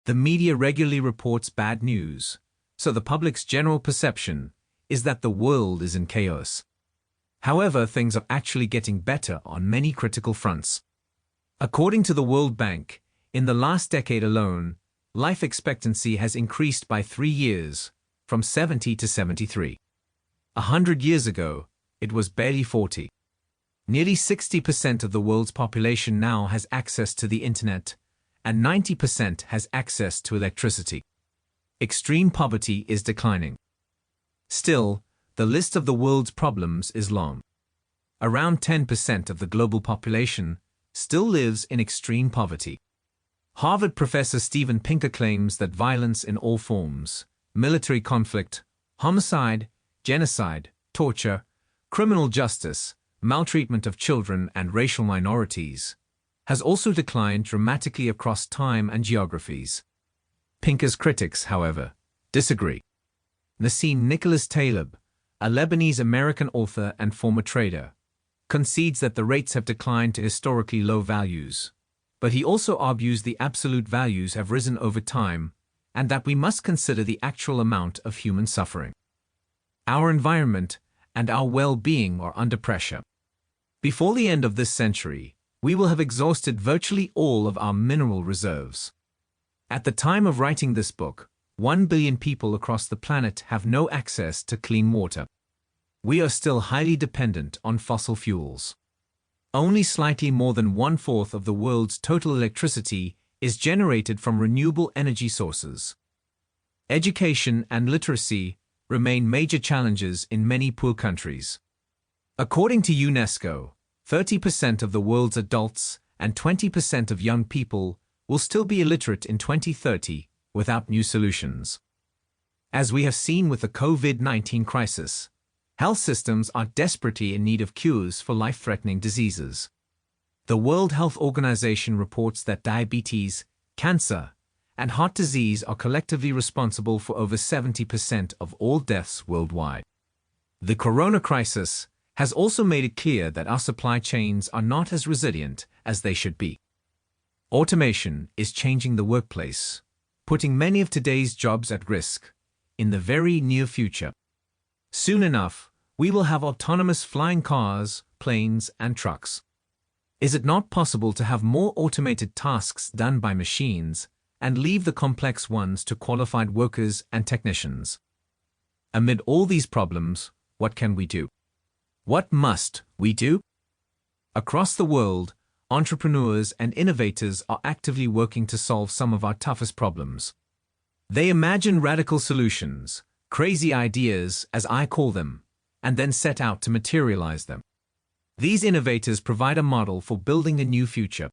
The media regularly reports bad news, so the public's general perception is that the world is in chaos. However, things are actually getting better on many critical fronts. According to the World Bank, in the last decade alone, life expectancy has increased by 3 years, from 70 to 73. 100 years ago, it was barely 40. Nearly 60% of the world's population now has access to the internet, and 90% has access to electricity. Extreme poverty is declining. Still, the list of the world's problems is long. Around 10% of the global population still lives in extreme poverty. Harvard professor Steven Pinker claims that violence in all forms, military conflict, homicide, genocide, torture, criminal justice, maltreatment of children and racial minorities, has also declined dramatically across time and geographies. Pinker's critics, however, disagree. Nassim Nicholas Taleb, a Lebanese-American author and former trader, concedes that the rates have declined to historically low values, but he also argues the absolute values have risen over time and that we must consider the actual amount of human suffering. Our environment and our well-being are under pressure. Before the end of this century, we will have exhausted virtually all of our mineral reserves. At the time of writing this book, 1 billion people across the planet have no access to clean water. We are still highly dependent on fossil fuels. Only slightly more than 1/4 of the world's total electricity is generated from renewable energy sources. Education and literacy remain major challenges in many poor countries. According to UNESCO, 30% of the world's adults and 20% of young people will still be illiterate in 2030 without new solutions. As we have seen with the COVID-19 crisis, health systems are desperately in need of cures for life-threatening diseases. The World Health Organization reports that diabetes, cancer, and heart disease are collectively responsible for over 70% of all deaths worldwide. The corona crisis has also made it clear that our supply chains are not as resilient as they should be. Automation is changing the workplace, putting many of today's jobs at risk in the very near future. Soon enough, we will have autonomous flying cars, planes, and trucks. Is it not possible to have more automated tasks done by machines and leave the complex ones to qualified workers and technicians? Amid all these problems, what can we do? What must we do? Across the world, entrepreneurs and innovators are actively working to solve some of our toughest problems. They imagine radical solutions, crazy ideas, as I call them, and then set out to materialize them. These innovators provide a model for building a new future.